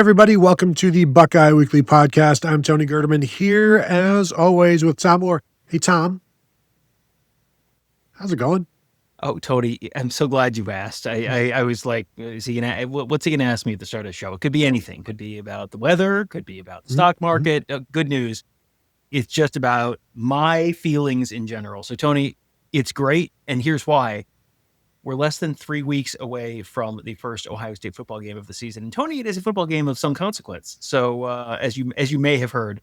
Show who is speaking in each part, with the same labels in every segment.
Speaker 1: everybody. Welcome to the Buckeye Weekly Podcast. I'm Tony Gerdeman here, as always, with Tom Moore. Hey, Tom. How's it going?
Speaker 2: Oh, Tony, I'm so glad you asked. I was like, is he gonna? What's he gonna ask me at the start of the show? It could be anything. Could be about the weather. Could be about the stock market. Good news. It's just about my feelings in general. So, Tony, it's great, and here's why. We're less than 3 weeks away from the first Ohio State football game of the season, and Tony, it is a football game of some consequence. So, as you may have heard,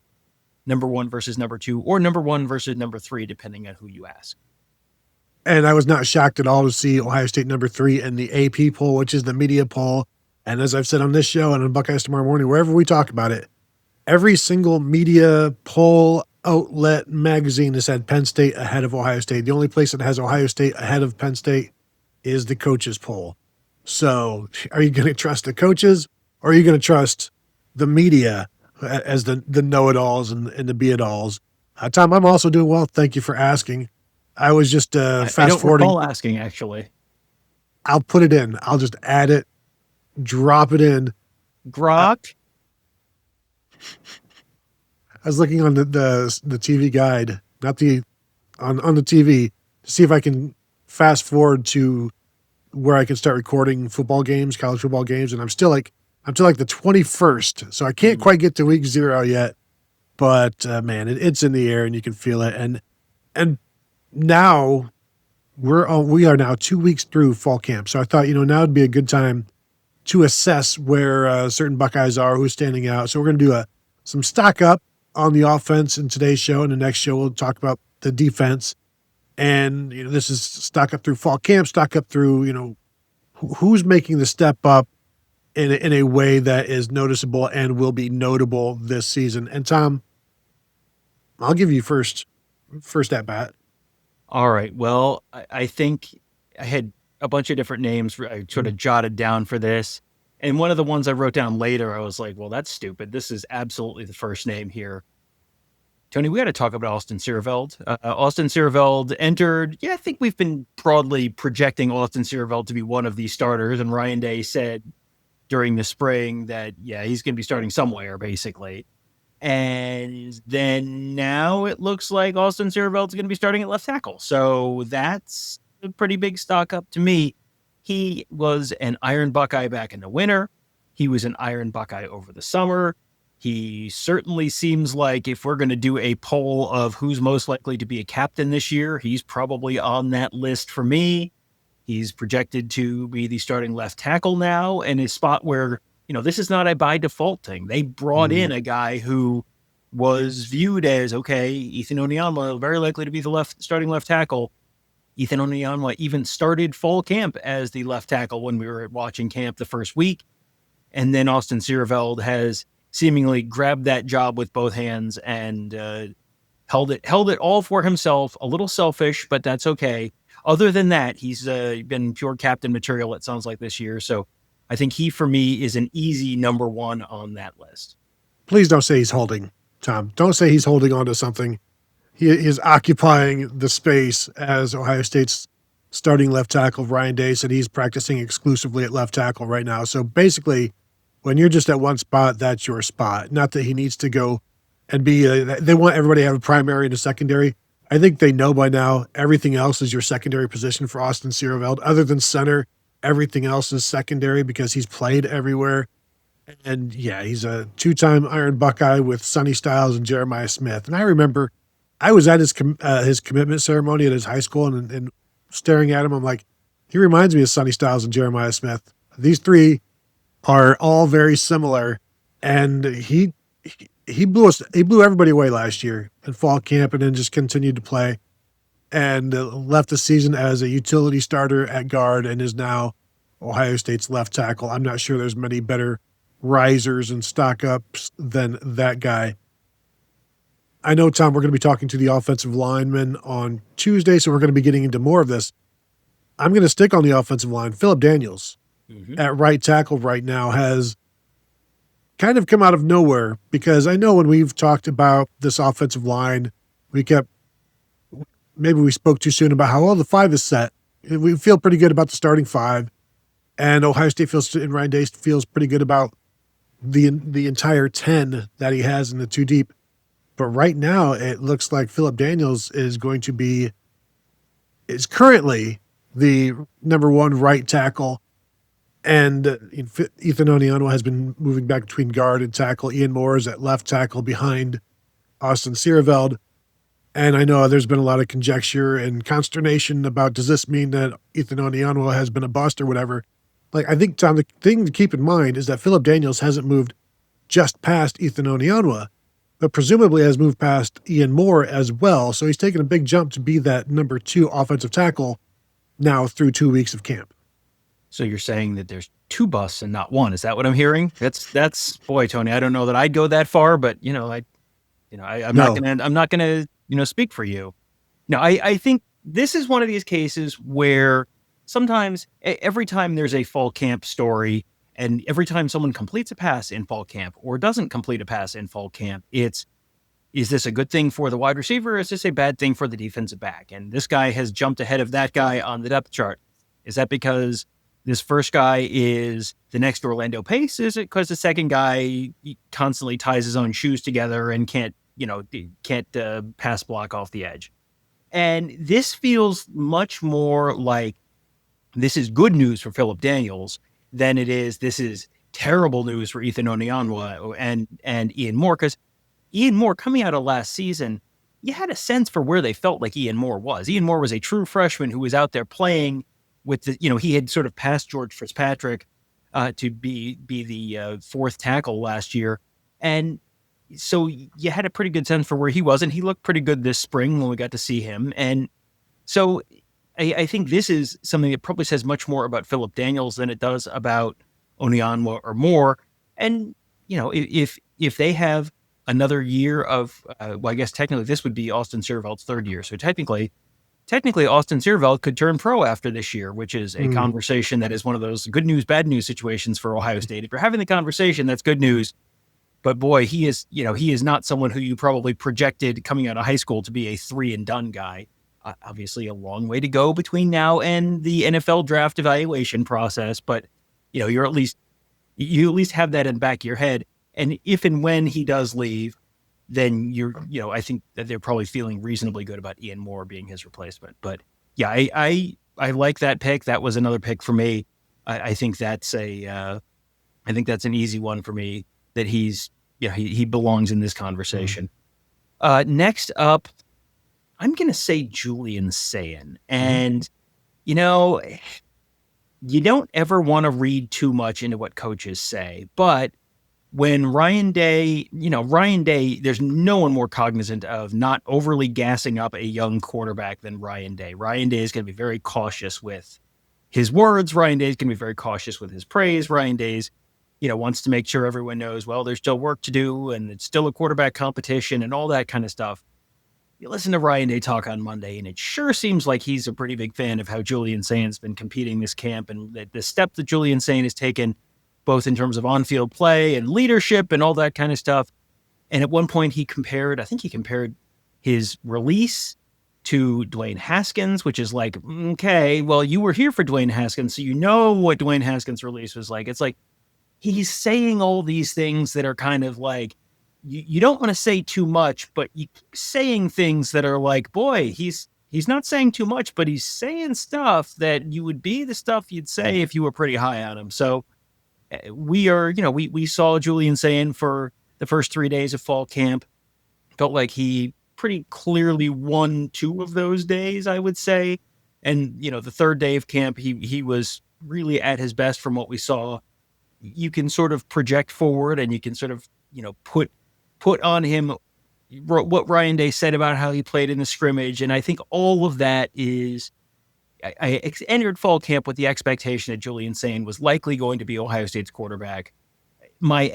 Speaker 2: number 1 versus number 2, or number 1 versus number 3, depending on who you ask.
Speaker 1: And I was not shocked at all to see Ohio State number 3 in the AP poll, which is the media poll. And as I've said on this show and on Buckeyes Tomorrow Morning, wherever we talk about it, every single media poll outlet magazine has had Penn State ahead of Ohio State. The only place that has Ohio State ahead of Penn State is the coaches poll. So are you going to trust the coaches, or are you going to trust the media as the know-it-alls and the be-it-alls? Tom, I'm also doing well. Thank you for asking. I was just fast forwarding. I don't
Speaker 2: recall asking, actually.
Speaker 1: I'll put it in. I'll just add it, drop it in.
Speaker 2: Grok?
Speaker 1: I was looking on the TV guide, not the on the TV, to see if I can fast forward to where I can start recording football games, college football games, and I'm still like the 21st, so I can't quite get to week 0 yet. But man, it's in the air and you can feel it. And now we are now 2 weeks through fall camp, so I thought now would be a good time to assess where certain Buckeyes are, who's standing out. So we're going to do some stock up on the offense in today's show, and the next show we'll talk about the defense. And this is stock up through fall camp, stock up through who's making the step up in a way that is noticeable and will be notable this season. And Tom, I'll give you first at bat.
Speaker 2: All right. Well, I think I had a bunch of different names I sort of jotted down for this. And one of the ones I wrote down later, I was like, well, that's stupid. This is absolutely the first name here. Tony, we got to talk about Austin Siereveld. Austin Siereveld entered. I think we've been broadly projecting Austin Siereveld to be one of these starters. And Ryan Day said during the spring that, he's going to be starting somewhere, basically. And then now it looks like Austin Siereveld is going to be starting at left tackle. So that's a pretty big stock up to me. He was an Iron Buckeye back in the winter. He was an Iron Buckeye over the summer. He certainly seems like if we're going to do a poll of who's most likely to be a captain this year, he's probably on that list for me. He's projected to be the starting left tackle now, in a spot where, this is not a by default thing. They brought in a guy who was viewed as, okay, Ethan Onyema, very likely to be the starting left tackle. Ethan Onyema even started fall camp as the left tackle when we were watching camp the first week. And then Austin Siereveld has seemingly grabbed that job with both hands and held it all for himself. A little selfish, but that's okay. Other than that, he's been pure captain material, it sounds like, this year. So I think he, for me, is an easy number 1 on that list.
Speaker 1: Please don't say he's holding, Tom. Don't say he's holding on to something. He is occupying the space as Ohio State's starting left tackle. Ryan Day said he's practicing exclusively at left tackle right now. So basically, when you're just at one spot, that's your spot. Not that he needs to go and be they want everybody to have a primary and a secondary. I think they know by now everything else is your secondary position for Austin Siereveld. Other than center, everything else is secondary because he's played everywhere. And he's a 2-time Iron Buckeye with Sonny Styles and Jeremiah Smith. And I remember I was at his commitment ceremony at his high school and staring at him, I'm like, he reminds me of Sonny Styles and Jeremiah Smith. These three are all very similar, and he blew everybody away last year in fall camp, and then just continued to play and left the season as a utility starter at guard and is now Ohio State's left tackle. I'm not sure there's many better risers and stock ups than that guy. I know, Tom, we're going to be talking to the offensive linemen on Tuesday, so we're going to be getting into more of this. I'm going to stick on the offensive line. Phillip Daniels at right tackle right now has kind of come out of nowhere, because I know when we've talked about this offensive line, maybe we spoke too soon about how all the 5 is set. We feel pretty good about the starting 5, and Ohio State and Ryan Day feels pretty good about the entire 10 that he has in the two deep. But right now, it looks like Phillip Daniels is currently the number one right tackle. And Ethan Oniano has been moving back between guard and tackle. Ian Moore is at left tackle behind Austin Siereveld. And I know there's been a lot of conjecture and consternation about, does this mean that Ethan Oniano has been a bust or whatever? Like, I think, Tom, the thing to keep in mind is that Phillip Daniels hasn't moved just past Ethan Oniano, but presumably has moved past Ian Moore as well. So he's taken a big jump to be that number 2 offensive tackle now through 2 weeks of camp.
Speaker 2: So you're saying that there's 2 busts and not 1. Is that what I'm hearing? That's boy, Tony, I don't know that I'd go that far, but I'm not gonna speak for you. No, I think this is one of these cases where sometimes every time there's a fall camp story and every time someone completes a pass in fall camp or doesn't complete a pass in fall camp, is this a good thing for the wide receiver or is this a bad thing for the defensive back? And this guy has jumped ahead of that guy on the depth chart. Is that because this first guy is the next Orlando Pace? Is it because the second guy constantly ties his own shoes together and can't pass block off the edge? And this feels much more like this is good news for Phillip Daniels than this is terrible news for Ethan Oniano and Ian Moore. Because Ian Moore, coming out of last season, you had a sense for where they felt like Ian Moore was. Ian Moore was a true freshman who was out there playing with he had sort of passed George Fitzpatrick to be the fourth tackle last year. And so you had a pretty good sense for where he was, and he looked pretty good this spring when we got to see him. And so I think this is something that probably says much more about Phillip Daniels than it does about Oniano or Moore. And, if they have another year of, I guess technically this would be Austin Sierveld's third year. So technically Austin Sierveld could turn pro after this year, which is a conversation that is one of those good news, bad news situations for Ohio State. If you're having the conversation, that's good news. But boy, he is not someone who you probably projected coming out of high school to be a 3-and-done guy. Obviously a long way to go between now and the NFL draft evaluation process, but you at least have that in the back of your head. And if and when he does leave, then I think that they're probably feeling reasonably good about Ian Moore being his replacement. But yeah, I like that pick. That was another pick for me. I think that's an easy one for me, that he belongs in this conversation. Next up, I'm going to say Julian Sayin. And, you don't ever want to read too much into what coaches say, but when Ryan Day, there's no one more cognizant of not overly gassing up a young quarterback than Ryan Day. Ryan Day is going to be very cautious with his words. Ryan Day is going to be very cautious with his praise. Ryan Day's, wants to make sure everyone knows, well, there's still work to do and it's still a quarterback competition and all that kind of stuff. You listen to Ryan Day talk on Monday, and it sure seems like he's a pretty big fan of how Julian Sayin's been competing this camp and the step that Julian Sayin has taken, both in terms of on-field play and leadership and all that kind of stuff. And at one point he compared his release to Dwayne Haskins, which is like, okay, well, you were here for Dwayne Haskins, so you know what Dwayne Haskins' release was like. It's like he's saying all these things that are kind of like, you don't want to say too much, but you saying things that are like, boy, he's not saying too much, but he's saying stuff that you would be the stuff you'd say if you were pretty high on him. So we saw Julian Sayin for the first 3 days of fall camp. Felt like he pretty clearly won 2 of those days, I would say. And, the third day of camp, he was really at his best from what we saw. You can sort of project forward and you can sort of, put on him what Ryan Day said about how he played in the scrimmage. And I think all of that is, I entered fall camp with the expectation that Julian Sayin was likely going to be Ohio State's quarterback. My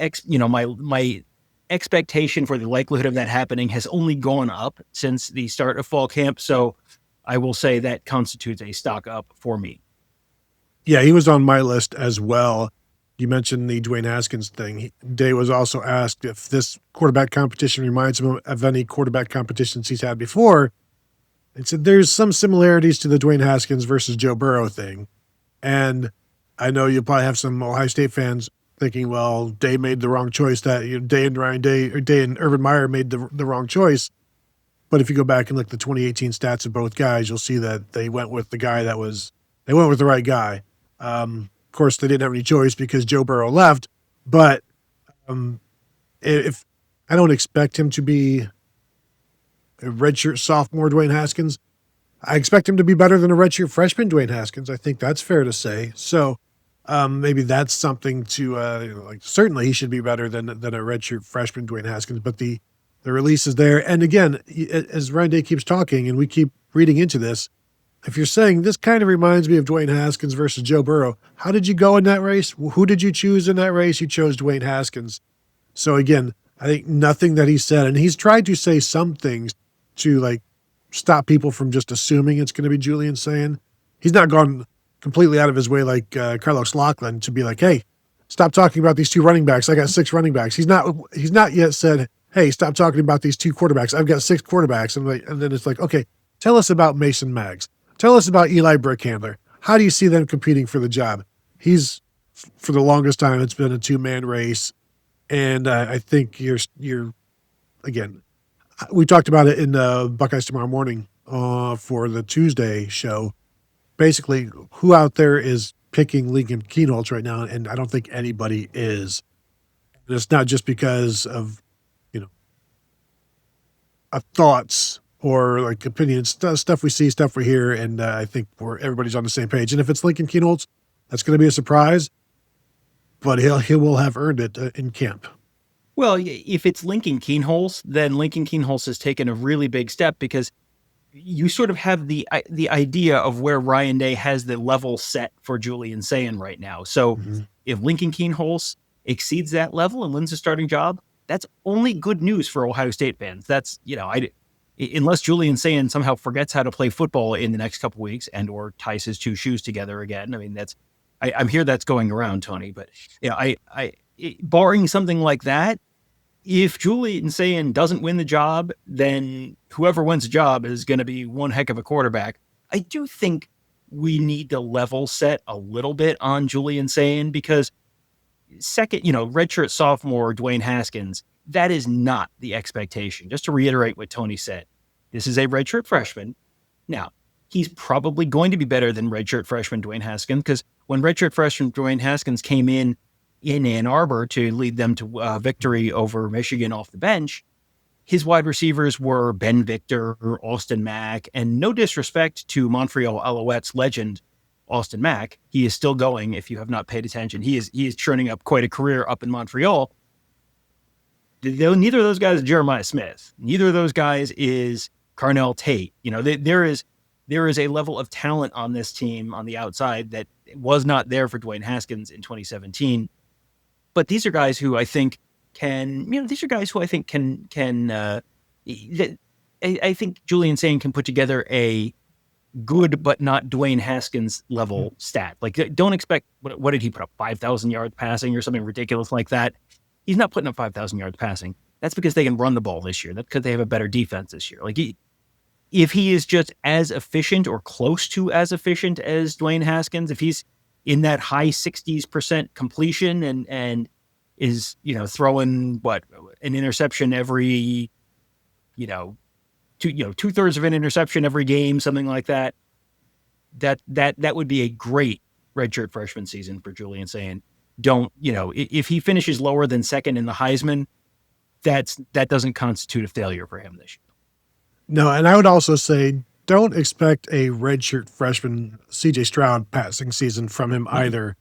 Speaker 2: expectation for the likelihood of that happening has only gone up since the start of fall camp. So I will say that constitutes a stock up for me.
Speaker 1: Yeah, he was on my list as well. You mentioned the Dwayne Haskins thing. Day was also asked if this quarterback competition reminds him of any quarterback competitions he's had before. And said there's some similarities to the Dwayne Haskins versus Joe Burrow thing. And I know you'll probably have some Ohio State fans thinking, well, Day made the wrong choice. Day and Urban Meyer made the wrong choice. But if you go back and look at the 2018 stats of both guys, you'll see that they went with the right guy. Of course, they didn't have any choice because Joe Burrow left. But if I don't expect him to be a redshirt sophomore Dwayne Haskins, I expect him to be better than a redshirt freshman Dwayne Haskins. I think that's fair to say. So maybe that's something to certainly he should be better than a redshirt freshman Dwayne Haskins. But the release is there. And again, as Ryan Day keeps talking and we keep reading into this, if you're saying this kind of reminds me of Dwayne Haskins versus Joe Burrow, how did you go in that race? Who did you choose in that race? You chose Dwayne Haskins. So again, I think nothing that he said, and he's tried to say some things to stop people from just assuming it's going to be Julian Sayin. He's not gone completely out of his way like Carlos Loughlin to be like, hey, stop talking about these two running backs. I got 6 running backs. He's not yet said, hey, stop talking about these 2 quarterbacks. I've got 6 quarterbacks. And then it's like, okay, tell us about Mason Maggs. Tell us about Eli Brickhandler. How do you see them competing for the job? For the longest time, it's been a 2-man race. And I think you're again, we talked about it in Buckeyes Tomorrow Morning for the Tuesday show. Basically, who out there is picking Lincoln Kienholz right now? And I don't think anybody is. And it's not just because of, thoughts or opinions, stuff we see, stuff we hear. And I think everybody's on the same page. And if it's Lincoln Kienholz, that's going to be a surprise, but he will have earned it in camp.
Speaker 2: Well, if it's Lincoln Kienholz, then Lincoln Kienholz has taken a really big step because you sort of have the idea of where Ryan Day has the level set for Julian Sayin right now. So if Lincoln Kienholz exceeds that level and wins a starting job, that's only good news for Ohio State fans. That's, unless Julian Sayin somehow forgets how to play football in the next couple of weeks and or ties his 2 shoes together again. I mean, I'm here that's going around, Tony, but barring something like that, if Julian Sayin doesn't win the job, then whoever wins the job is going to be one heck of a quarterback. I do think we need to level set a little bit on Julian Sayin because second, redshirt sophomore Dwayne Haskins, that is not the expectation. Just to reiterate what Tony said, this is a redshirt freshman. Now, he's probably going to be better than redshirt freshman Dwayne Haskins because when redshirt freshman Dwayne Haskins came in Ann Arbor to lead them to victory over Michigan off the bench, his wide receivers were Ben Victor, Austin Mack, and no disrespect to Montreal Alouettes legend Austin Mack. He is still going. If you have not paid attention, he is churning up quite a career up in Montreal. Neither of those guys is Jeremiah Smith. Neither of those guys is Carnell Tate. There is a level of talent on this team on the outside that was not there for Dwayne Haskins in 2017. But these are guys who I think can. I think Julian Sayin can put together a good but not Dwayne Haskins level stat. Don't expect, what did he put up, 5,000 yards passing or something ridiculous like that? He's not putting up 5,000 yards passing. That's because they can run the ball this year. That's because they have a better defense this year. If he is just as efficient or close to as efficient as Dwayne Haskins, if he's in that high 60% completion and is, throwing an interception every, 2/3 of an interception every game, something like that, that would be a great redshirt freshman season for Julian Sayin. If he finishes lower than second in the Heisman, that doesn't constitute a failure for him this year.
Speaker 1: No, and I would also say don't expect a redshirt freshman C.J. Stroud passing season from him either.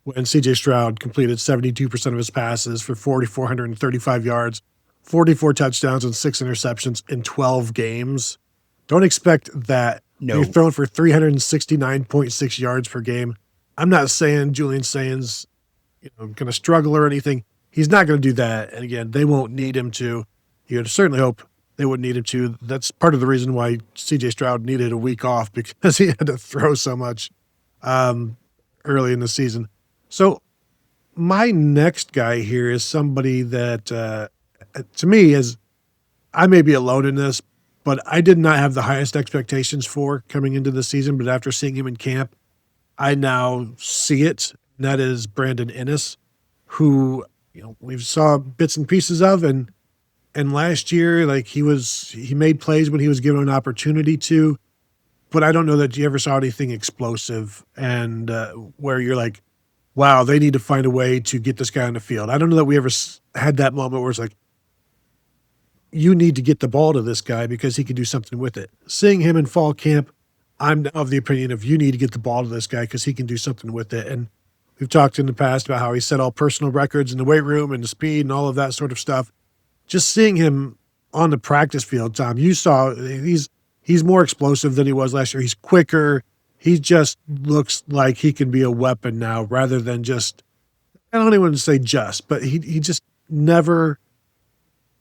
Speaker 1: When C.J. Stroud completed 72% of his passes for 4,435 yards, 44 touchdowns and 6 interceptions in 12 games. Don't expect that.
Speaker 2: No.
Speaker 1: You're throwing for 369.6 yards per game. I'm not saying Julian Sayin's going to struggle or anything. He's not going to do that. And again, they won't need him to. You'd certainly hope they wouldn't need him to. That's part of the reason why C.J. Stroud needed a week off, because he had to throw so much early in the season. So my next guy here is somebody that, to me, I may be alone in this, but I did not have the highest expectations for coming into the season. But after seeing him in camp, I now see it. And that is Brandon Inniss, who, we've saw bits and pieces of, and last year, like he made plays when he was given an opportunity to, but I don't know that you ever saw anything explosive and where you're like, wow, they need to find a way to get this guy on the field. I don't know that we ever had that moment where it's like, you need to get the ball to this guy because he can do something with it. Seeing him in fall camp, I'm of the opinion of you need to get the ball to this guy because he can do something with it. And we've talked in the past about how he set all personal records in the weight room and the speed and all of that sort of stuff. Just seeing him on the practice field, Tom, you saw he's more explosive than he was last year. He's quicker. He just looks like he can be a weapon now rather than just, I don't even want to say just, but he just never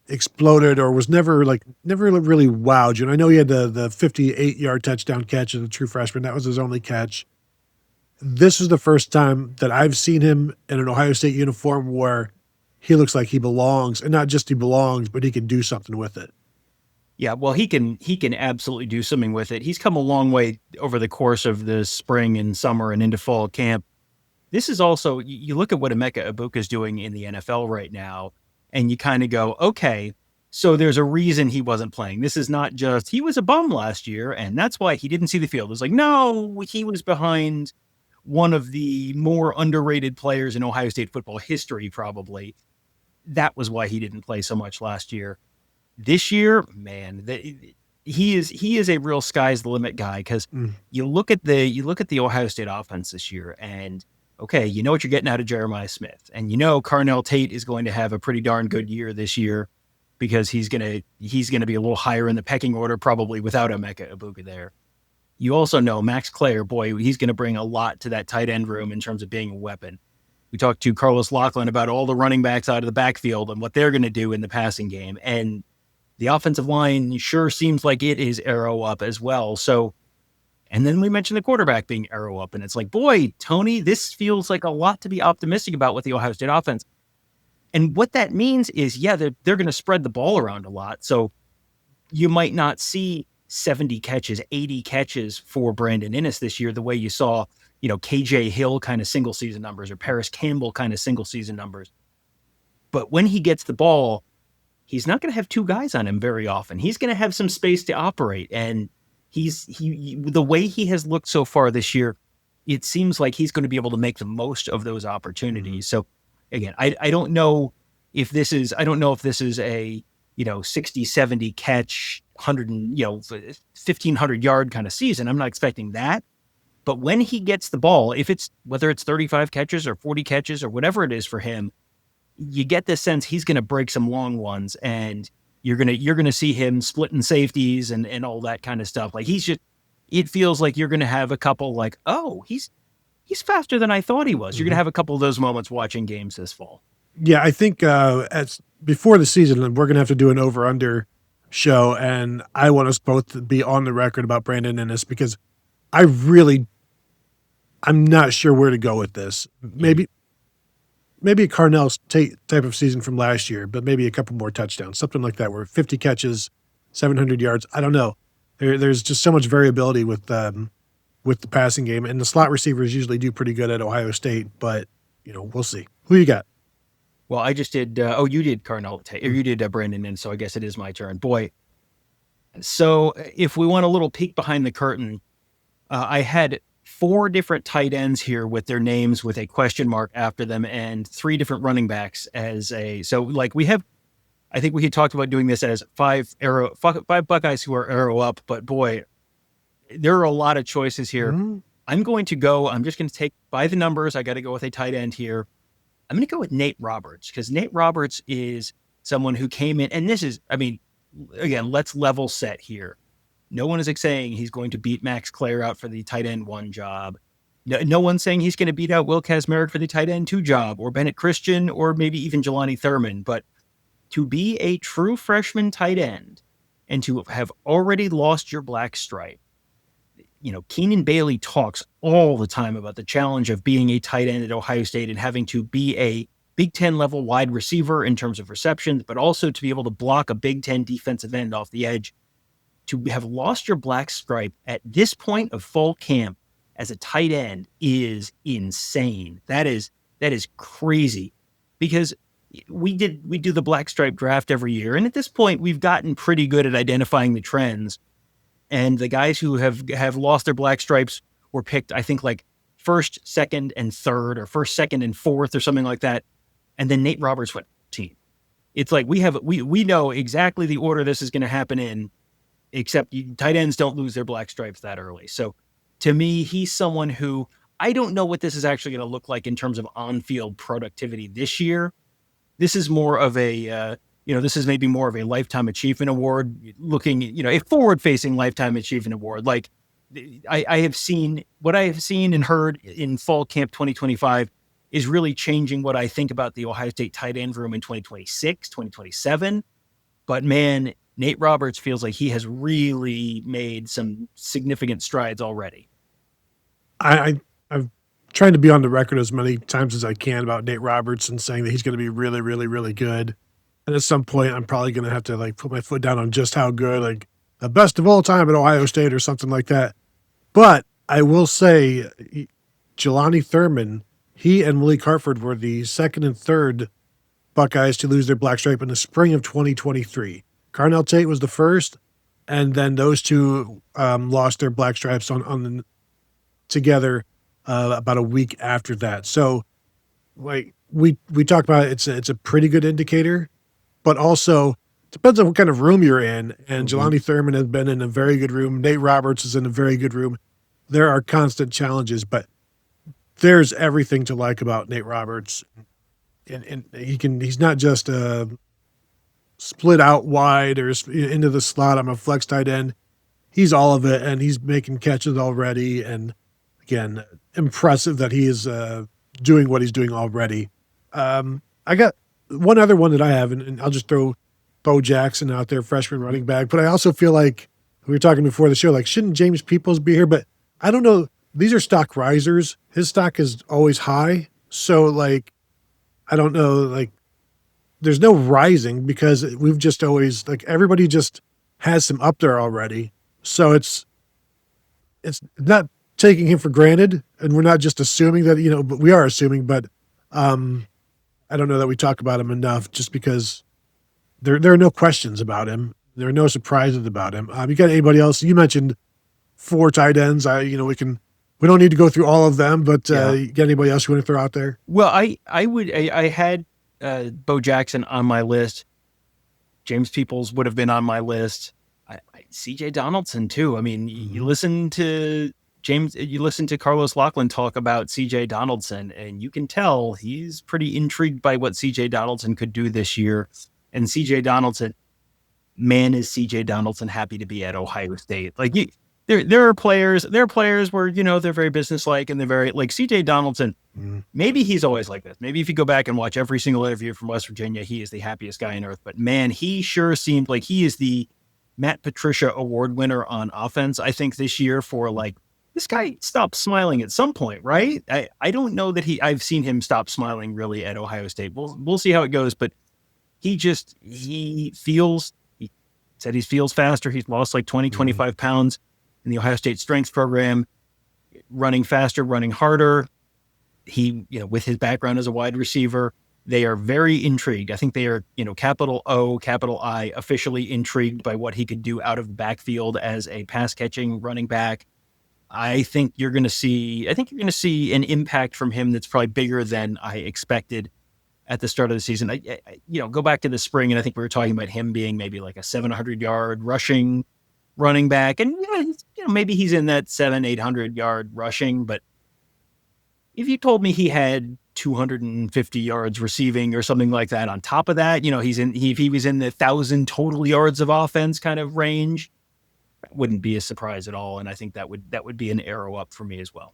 Speaker 1: exploded or was never really wowed you. And I know he had the 58-yard touchdown catch as a true freshman. That was his only catch. This is the first time that I've seen him in an Ohio State uniform where he looks like he belongs, and not just he belongs, but he can do something with it.
Speaker 2: Yeah, well, he can absolutely do something with it. He's come a long way over the course of the spring and summer and into fall camp. This is also, you look at what Emeka Egbuka is doing in the NFL right now, and you kind of go, okay, so there's a reason he wasn't playing. This is not just, he was a bum last year, and that's why he didn't see the field. It's like, no, he was behind one of the more underrated players in Ohio State football history, probably. That was why he didn't play so much last year. This year, man, he is a real sky's the limit guy because you look at the Ohio State offense this year, and okay, you know what you're getting out of Jeremiah Smith, and you know Carnell Tate is going to have a pretty darn good year this year because he's gonna be a little higher in the pecking order probably without Emeka Egbuka there. You also know Max Clare, boy, he's going to bring a lot to that tight end room in terms of being a weapon. We talked to Carlos Loughlin about all the running backs out of the backfield and what they're going to do in the passing game, and the offensive line sure seems like it is arrow up as well. So, and then we mentioned the quarterback being arrow up, and it's like, boy, Tony, this feels like a lot to be optimistic about with the Ohio State offense. And what that means is, yeah, they're going to spread the ball around a lot. So you might not see 70 catches, 80 catches for Brandon Inniss this year, the way you saw, KJ Hill kind of single season numbers or Paris Campbell kind of single season numbers. But when he gets the ball, he's not going to have two guys on him very often. He's going to have some space to operate. And the way he has looked so far this year, it seems like he's going to be able to make the most of those opportunities. So again, I don't know if this is a, 60, 70 catch, 1,500 yard kind of season. I'm not expecting that. But when he gets the ball, whether it's 35 catches or 40 catches or whatever it is for him, you get this sense he's going to break some long ones, and you're going to see him splitting safeties and all that kind of stuff. Like it feels like you're going to have a couple like, oh, he's faster than I thought he was. You're going to have a couple of those moments watching games this fall.
Speaker 1: Yeah, I think before the season, we're going to have to do an over-under show, and I want us both to be on the record about Brandon Inniss because I'm not sure where to go with this. Maybe Carnell's type of season from last year, but maybe a couple more touchdowns, something like that, where 50 catches, 700 yards. I don't know. There's just so much variability with the passing game, and the slot receivers usually do pretty good at Ohio State, but we'll see. Who you got?
Speaker 2: Well, I just did. You did Carnell, or you did Brandon, and so I guess it is my turn. Boy, so if we want a little peek behind the curtain, I had 4 different tight ends here with their names with a question mark after them, and 3 different running backs we have. I think we had talked about doing this as 5 Buckeyes who are arrow up, but boy, there are a lot of choices here. Mm-hmm. I'm just going to take by the numbers. I got to go with a tight end here. I'm going to go with Nate Roberts because Nate Roberts is someone who came in, and this is, again, let's level set here. No one is saying he's going to beat Max Clare out for the tight end 1 job. No one's saying he's going to beat out Will Kazmarek for the tight end 2 job, or Bennett Christian, or maybe even Jelani Thurman. But to be a true freshman tight end and to have already lost your black stripe, Keenan Bailey talks all the time about the challenge of being a tight end at Ohio State and having to be a Big Ten level wide receiver in terms of receptions, but also to be able to block a Big Ten defensive end off the edge. To have lost your black stripe at this point of fall camp as a tight end is insane. That is crazy. because we do the black stripe draft every year. And at this point, we've gotten pretty good at identifying the trends. And the guys who have lost their black stripes were picked, I think, like first, second, and third, or first, second, and fourth, or something like that. And then Nate Roberts went 14th. It's like we know exactly the order this is going to happen in, except tight ends don't lose their black stripes that early. So to me, he's someone who I don't know what this is actually going to look like in terms of on-field productivity this year. This is more of a, this is maybe more of a lifetime achievement award, looking, a forward-facing lifetime achievement award. Like I have seen and heard in fall camp 2025 is really changing what I think about the Ohio State tight end room in 2026, 2027. But man, Nate Roberts feels like he has really made some significant strides already.
Speaker 1: I've tried to be on the record as many times as I can about Nate Roberts and saying that he's going to be really, really, really good. And at some point, I'm probably going to have to like put my foot down on just how good, like the best of all time at Ohio State or something like that. But I will say, Jelani Thurman, he and Malik Hartford were the second and third Buckeyes to lose their black stripe in the spring of 2023. Carnell Tate was the first, and then those two lost their black stripes together about a week after that. So, like we talked about, it's a pretty good indicator, but also depends on what kind of room you're in. And Jelani Thurman has been in a very good room. Nate Roberts is in a very good room. There are constant challenges, but there's everything to like about Nate Roberts. And he's not just split out wide or into the slot. I'm a flex tight end. He's all of it, and he's making catches already. And again, impressive that he is doing what he's doing already. I got one other one that I have, and I'll just throw Bo Jackson out there, freshman running back. But I also feel like we were talking before the show, like, shouldn't James Peoples be here? But I don't know. These are stock risers. His stock is always high. So, like, I don't know, like, there's no rising because we've just always, like, everybody just has some up there already. So it's not taking him for granted, and we're not just assuming that, but we are assuming, but I don't know that we talk about him enough just because there are no questions about him. There are no surprises about him. You got anybody else? You mentioned 4 tight ends. We don't need to go through all of them, but you got anybody else you want to throw out there?
Speaker 2: Well, I had Bo Jackson on my list. James Peoples would have been on my list. CJ Donaldson too. I mean, you listen to Carlos Loughlin talk about CJ Donaldson, and you can tell he's pretty intrigued by what CJ Donaldson could do this year. And CJ Donaldson, man, is CJ Donaldson happy to be at Ohio State. Like, there are players where, they're very businesslike and they're very, like, CJ Donaldson, maybe he's always like this. Maybe if you go back and watch every single interview from West Virginia, he is the happiest guy on earth. But man, he sure seemed like he is the Matt Patricia award winner on offense, I think, this year for, like, this guy stopped smiling at some point, right? I don't know that I've seen him stop smiling really at Ohio State. We'll see how it goes, but he said he feels faster. He's lost like 20, 25 pounds in the Ohio State strength program, running faster, running harder. He, with his background as a wide receiver, they are very intrigued. I think they are, capital O, capital I, officially intrigued by what he could do out of the backfield as a pass catching running back. I think you're going to see an impact from him that's probably bigger than I expected at the start of the season. Go back to the spring, and I think we were talking about him being maybe like a 700-yard rushing running back, and maybe he's in that 700-800-yard rushing. But if you told me he had 250 yards receiving or something like that on top of that, if he was in the 1,000 total yards of offense kind of range, that wouldn't be a surprise at all. And I think that would be an arrow up for me as well.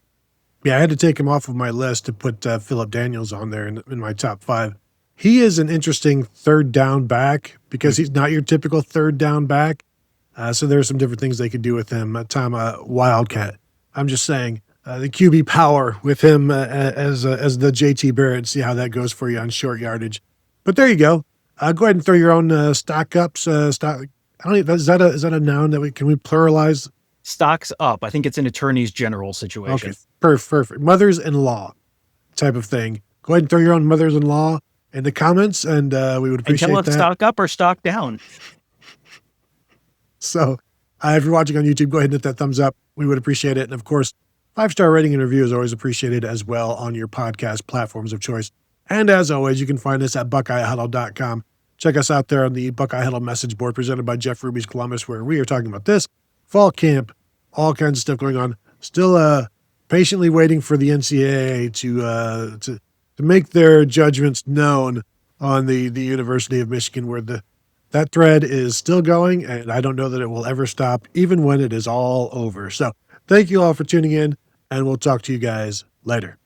Speaker 1: Yeah, I had to take him off of my list to put Phillip Daniels on there in my top 5. He is an interesting third down back because he's not your typical third down back. So there are some different things they could do with him. Tom, Wildcat. I'm just saying the QB power with him as the JT Barrett. See how that goes for you on short yardage. But there you go. Go ahead and throw your own stock ups. Stock. I don't know. Is that a noun that can we pluralize?
Speaker 2: Stocks up. I think it's an attorney's general situation.
Speaker 1: Okay, perfect. Mothers-in-law type of thing. Go ahead and throw your own mothers-in-law. in the comments, and we would appreciate
Speaker 2: and tell us
Speaker 1: that.
Speaker 2: Stock up or stock down.
Speaker 1: So if you're watching on YouTube, go ahead and hit that thumbs up. We would appreciate it. And of course, 5-star rating and review is always appreciated as well on your podcast platforms of choice. And as always, you can find us at BuckeyeHuddle.com. Check us out there on the Buckeye Huddle message board presented by Jeff Ruby's Columbus, where we are talking about this fall camp, all kinds of stuff going on. Still patiently waiting for the NCAA to make their judgments known on the University of Michigan, where that thread is still going, and I don't know that it will ever stop, even when it is all over. So thank you all for tuning in, and we'll talk to you guys later.